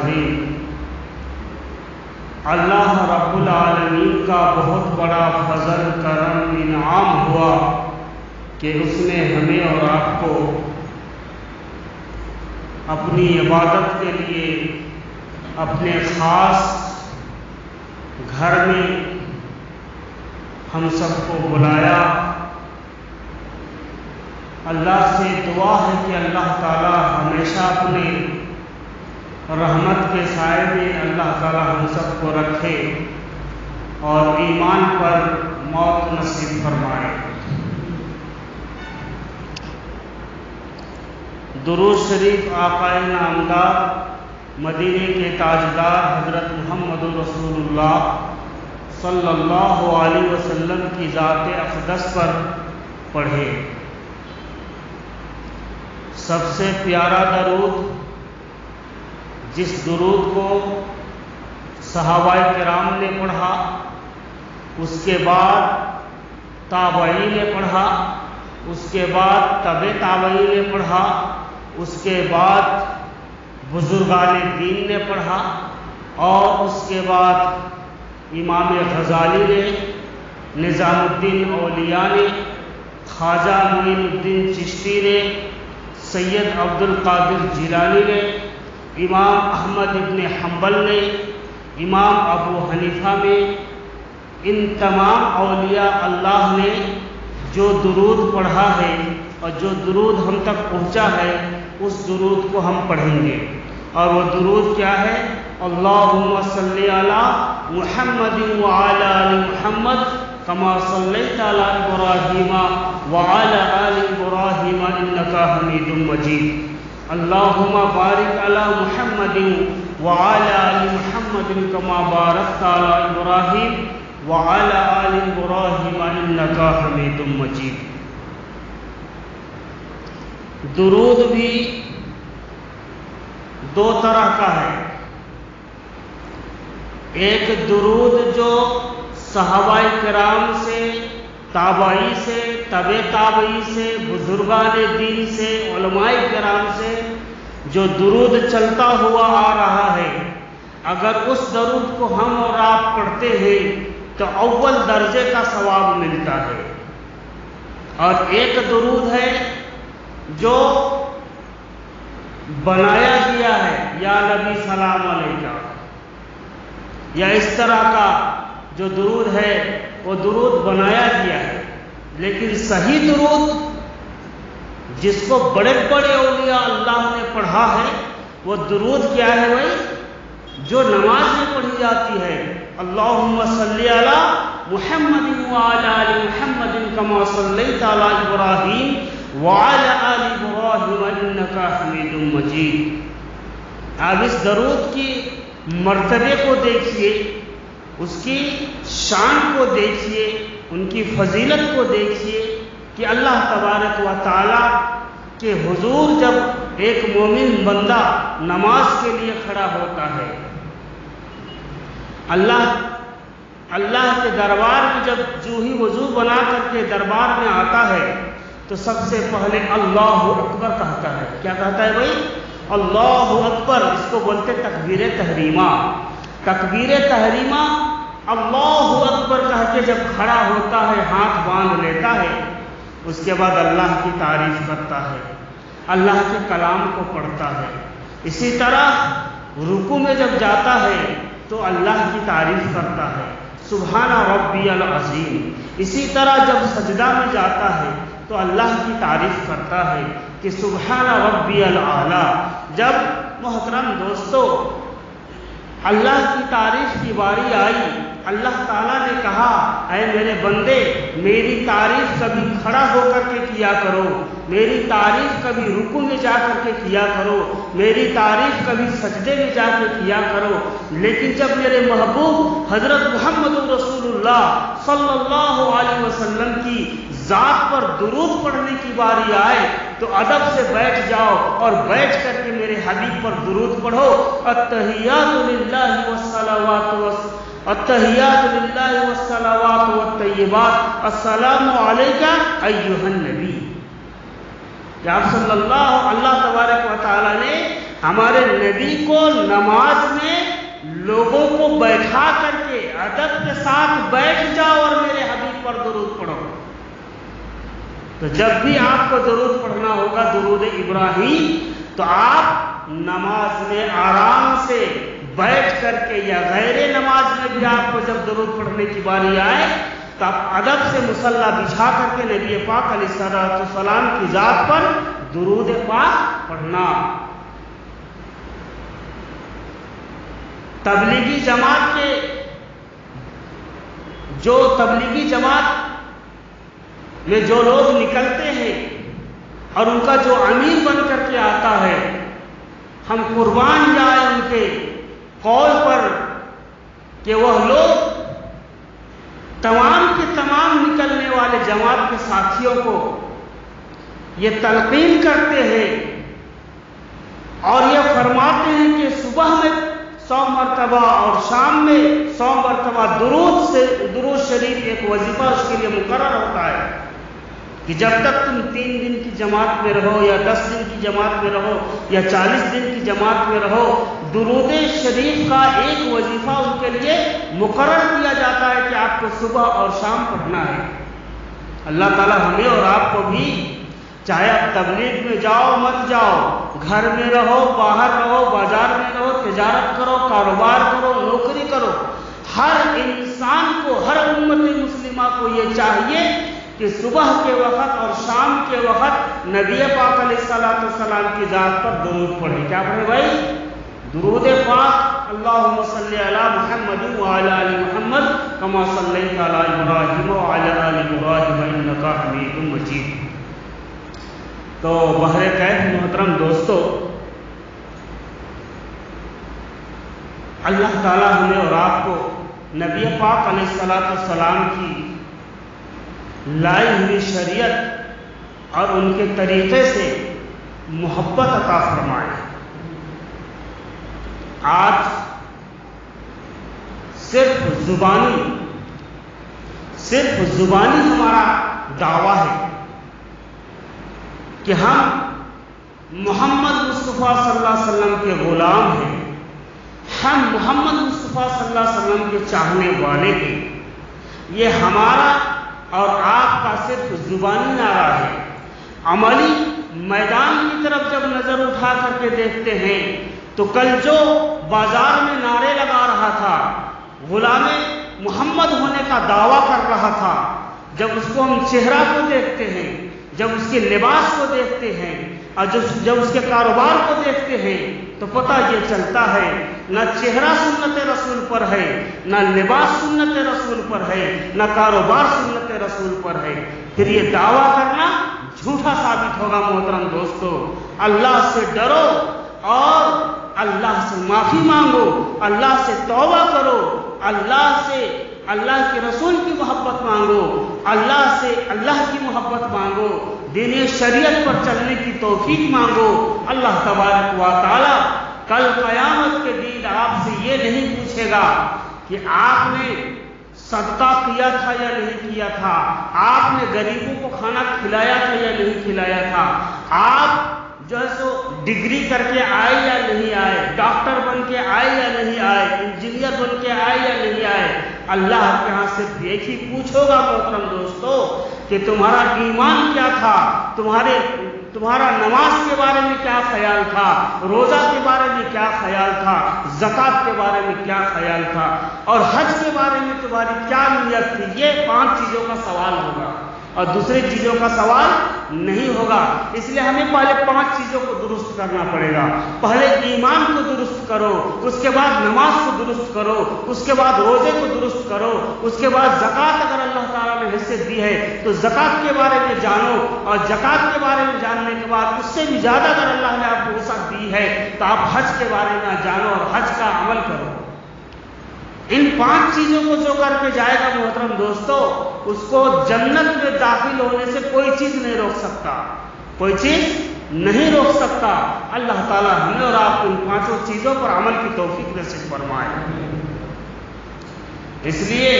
حاضرین، اللہ رب العالمین کا بہت بڑا فضل کرم انعام ہوا کہ اس نے ہمیں اور آپ کو اپنی عبادت کے لیے اپنے خاص گھر میں ہم سب کو بلایا۔ اللہ سے دعا ہے کہ اللہ تعالی ہمیشہ اپنے رحمت کے سائے میں اللہ تعالی ہم سب کو رکھے اور ایمان پر موت نصیب فرمائے۔ درود شریف آقائے نامدار مدینے کے تاجدار حضرت محمد رسول اللہ صلی اللہ علیہ وسلم کی ذات اقدس پر پڑھے۔ سب سے پیارا درود، جس درود کو صحابہ کرام نے پڑھا، اس کے بعد تابعین نے پڑھا، اس کے بعد تبع تابعین نے پڑھا، اس کے بعد بزرگان دین نے پڑھا، اور اس کے بعد امام غزالی نے، نظام الدین اولیاء نے، خواجہ معین الدین چشتی نے، سید عبد القادر جیلانی نے، امام احمد ابن حنبل نے، امام ابو حنیفہ نے، ان تمام اولیاء اللہ نے جو درود پڑھا ہے اور جو درود ہم تک پہنچا ہے، اس درود کو ہم پڑھیں گے۔ اور وہ درود کیا ہے؟ اللہم صلی علی محمد وعلی آل محمد کما صلیت علی ابراہیم وعلی آل ابراہیم انک حمید مجید۔ اللہم بارک علی محمد وعلی آل محمد کما بارکت علی ابراہیم وعلی آل ابراہیم انک حمید مجید۔ درود بھی دو طرح کا ہے۔ ایک درود جو صحابہ کرام سے، تابعی سے، تبع تابعی سے، بزرگان دین سے، علماء کرام سے جو درود چلتا ہوا آ رہا ہے، اگر اس درود کو ہم اور آپ پڑھتے ہیں تو اول درجے کا ثواب ملتا ہے۔ اور ایک درود ہے جو بنایا گیا ہے، یا نبی سلام علیکہ، یا اس طرح کا جو درود ہے وہ درود بنایا گیا ہے۔ لیکن صحیح درود جس کو بڑے بڑے اولیاء اللہ نے پڑھا ہے، وہ درود کیا ہے بھائی؟ جو نماز میں پڑھی جاتی ہے، اللہم صلی علی محمد وعلی آل محمد کما صلیت علی ابراہیم وعلی آل ابراہیم انک حمید مجید۔ آپ اس درود کی مرتبے کو دیکھیے، اس کی شان کو دیکھیے، ان کی فضیلت کو دیکھیے کہ اللہ تبارک و تعالی کے حضور جب ایک مومن بندہ نماز کے لیے کھڑا ہوتا ہے، اللہ کے دربار میں جب جو ہی وضو بنا کر کے دربار میں آتا ہے تو سب سے پہلے اللہ اکبر کہتا ہے۔ کیا کہتا ہے بھائی؟ اللہ اکبر۔ اس کو بولتے تکبیر تحریمہ۔ تکبیر تحریمہ اللہ اکبر کہہ کے جب کھڑا ہوتا ہے، ہاتھ باندھ لیتا ہے، اس کے بعد اللہ کی تعریف کرتا ہے، اللہ کے کلام کو پڑھتا ہے۔ اسی طرح رکوع میں جب جاتا ہے تو اللہ کی تعریف کرتا ہے، سبحان ربی العظیم۔ اسی طرح جب سجدہ میں جاتا ہے تو اللہ کی تعریف کرتا ہے کہ سبحان ربی الاعلی۔ جب محترم دوستو اللہ کی تعریف کی باری آئی، اللہ تعالیٰ نے کہا، اے میرے بندے، میری تعریف کبھی کھڑا ہو کر کے کیا کرو، میری تعریف کبھی رکوع میں جا کر کے کیا کرو، میری تعریف کبھی سجدے میں جا کے کیا کرو۔ لیکن جب میرے محبوب حضرت محمد رسول اللہ صلی اللہ علیہ وسلم کی ذات پر درود پڑھنے کی باری آئے تو ادب سے بیٹھ جاؤ اور بیٹھ کر کے میرے حبیب پر درود پڑھو۔ التحیات للہ والصلوات التحیات للہ والصلوات والطیبات السلام علیکہ ایھا النبی۔ کہ آپ صلی اللہ تبارک و تعالی نے ہمارے نبی کو نماز میں لوگوں کو بیٹھا کر کے ادب کے ساتھ بیٹھ جاؤ اور میرے حبیب پر درود پڑھو. تو جب بھی آپ کو درود پڑھنا ہوگا درود ابراہیم، تو آپ نماز میں آرام سے بیٹھ کر کے یا غیر نماز میں بھی آپ کو جب درود پڑھنے کی باری آئے تو آپ ادب سے مصلی بچھا کر کے نبی پاک علیہ السلام کی ذات پر درود پاک پڑھنا. تبلیغی جماعت میں جو لوگ نکلتے ہیں اور ان کا جو امیر بن کر کے آتا ہے، ہم قربان جائیں ان کے قول پر کہ وہ لوگ تمام کے تمام نکلنے والے جماعت کے ساتھیوں کو یہ تلقین کرتے ہیں اور یہ فرماتے ہیں کہ صبح میں 100 مرتبہ اور شام میں 100 مرتبہ درود شریف ایک وظیفہ اس کے لیے مقرر ہوتا ہے کہ جب تک تم 3 دن کی جماعت میں رہو یا 10 دن کی جماعت میں رہو یا 40 دن کی جماعت میں رہو، درود شریف کا ایک وظیفہ ان کے لیے مقرر کیا جاتا ہے کہ آپ کو صبح اور شام پڑھنا ہے. اللہ تعالی ہمیں اور آپ کو بھی، چاہے آپ تبلیغ میں جاؤ مت جاؤ، گھر میں رہو، باہر رہو، بازار میں رہو، تجارت کرو، کاروبار کرو، نوکری کرو، ہر انسان کو، ہر امت مسلمہ کو یہ چاہیے کہ صبح کے وقت اور شام کے وقت نبی پاک علیہ السلام کی ذات پر درود پڑھے. کیا پڑھے بھائی؟ درود پاک. اللہم صلی علی محمد وعلی آل محمد کما صلیت علی ابراہیم وعلی آل ابراہیم انک حمید مجید. تو بہر کیف محترم دوستو، اللہ تعالیٰ ہمیں اور آپ کو نبی پاک علیہ السلام کی لائی ہوئی شریعت اور ان کے طریقے سے محبت عطا فرمائے. آج صرف زبانی ہمارا دعویٰ ہے کہ ہم محمد مصطفیٰ صلی اللہ علیہ وسلم کے غلام ہیں، ہم محمد مصطفیٰ صلی اللہ علیہ وسلم کے چاہنے والے ہیں. یہ ہمارا اور آپ کا صرف زبانی نعرہ ہے. عملی میدان کی طرف جب نظر اٹھا کر کے دیکھتے ہیں تو کل جو بازار میں نعرے لگا رہا تھا، غلام محمد ہونے کا دعویٰ کر رہا تھا، جب اس کو ہم چہرہ کو دیکھتے ہیں، جب اس کے لباس کو دیکھتے ہیں اور جب اس کے کاروبار کو دیکھتے ہیں تو پتہ یہ چلتا ہے نہ چہرہ سنت رسول پر ہے، نہ لباس سنت رسول پر ہے، نہ کاروبار سنت رسول پر ہے. پھر یہ دعویٰ کرنا جھوٹا ثابت ہوگا. محترم دوستو، اللہ سے ڈرو اور اللہ سے معافی مانگو، اللہ سے توبہ کرو، اللہ کے رسول کی محبت مانگو، اللہ سے اللہ کی محبت مانگو، دین شریعت پر چلنے کی توفیق مانگو. اللہ تبارک و تعالی کل قیامت کے دن آپ سے یہ نہیں پوچھے گا کہ آپ نے صدقہ کیا تھا یا نہیں کیا تھا، آپ نے غریبوں کو کھانا کھلایا تھا یا نہیں کھلایا تھا، آپ جو ہے سو ڈگری کر کے آئے یا نہیں آئے، ڈاکٹر بن کے آئے یا نہیں آئے، انجینئر بن کے آئے یا نہیں آئے. اللہ کے ہاں صرف ایک ہی پوچھو گا محترم دوستو کہ تمہارا ایمان کیا تھا، تمہارا نماز کے بارے میں کیا خیال تھا، روزہ کے بارے میں کیا خیال تھا، زکوٰۃ کے بارے میں کیا خیال تھا، اور حج کے بارے میں تمہاری کیا نیت تھی. یہ 5 چیزوں کا سوال ہوگا اور دوسری چیزوں کا سوال نہیں ہوگا. اس لیے ہمیں پہلے 5 چیزوں کو درست کرنا پڑے گا. پہلے ایمان کو درست کرو، اس کے بعد نماز کو درست کرو، اس کے بعد روزے کو درست کرو، اس کے بعد زکوٰۃ اگر اللہ تعالیٰ نے حیثیت دی ہے تو زکوٰۃ کے بارے میں جانو، اور زکوٰۃ کے بارے میں جاننے کے بعد اس سے بھی زیادہ اگر اللہ نے آپ کو وسعت دی ہے تو آپ حج کے بارے میں جانو اور حج کا عمل کرو. ان 5 چیزوں کو جو کر کے جائے گا محترم دوستو، اس کو جنت میں داخل ہونے سے کوئی چیز نہیں روک سکتا، کوئی چیز نہیں روک سکتا. اللہ تعالیٰ ہمیں اور آپ کو ان 5 چیزوں پر عمل کی توفیق نصیب فرمائے. اس لیے